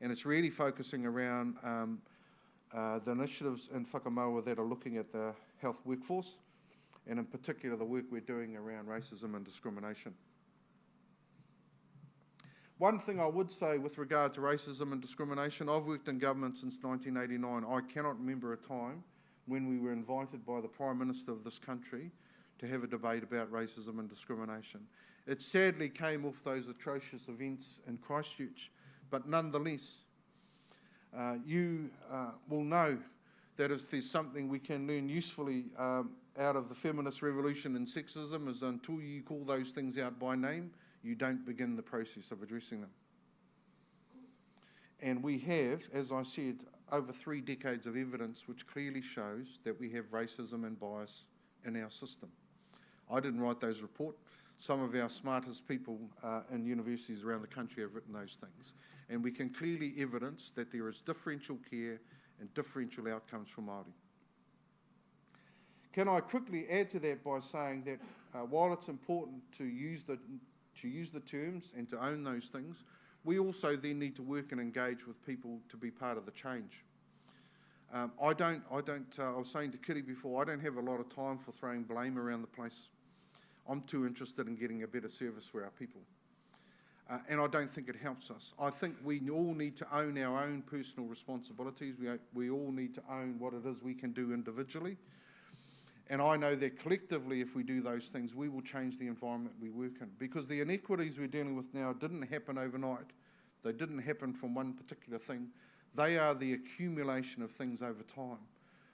and it's really focusing around the initiatives in Whakamaua that are looking at the health workforce, and in particular the work we're doing around racism and discrimination. One thing I would say with regard to racism and discrimination, I've worked in government since 1989. I cannot remember a time when we were invited by the Prime Minister of this country to have a debate about racism and discrimination. It sadly came off those atrocious events in Christchurch, but nonetheless, you will know that if there's something we can learn usefully out of the feminist revolution and sexism, is until you call those things out by name, you don't begin the process of addressing them. And we have, as I said, over 3 decades of evidence which clearly shows that we have racism and bias in our system. I didn't write those reports. Some of our smartest people in universities around the country have written those things. And we can clearly evidence that there is differential care and differential outcomes for Māori. Can I quickly add to that by saying that while it's important to use the terms and to own those things, we also then need to work and engage with people to be part of the change. I was saying to Kitty before, I don't have a lot of time for throwing blame around the place. I'm too interested in getting a better service for our people. And I don't think it helps us. I think we all need to own our own personal responsibilities. We all need to own what it is we can do individually. And I know that collectively, if we do those things, we will change the environment we work in. Because the inequities we're dealing with now didn't happen overnight. They didn't happen from one particular thing. They are the accumulation of things over time.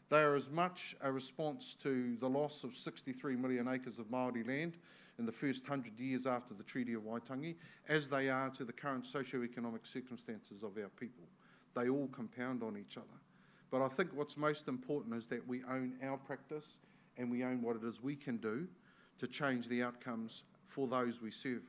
They are as much a response to the loss of 63 million acres of Māori land in the first 100 years after the Treaty of Waitangi as they are to the current socio-economic circumstances of our people. They all compound on each other. But I think what's most important is that we own our practice and we own what it is we can do to change the outcomes for those we serve.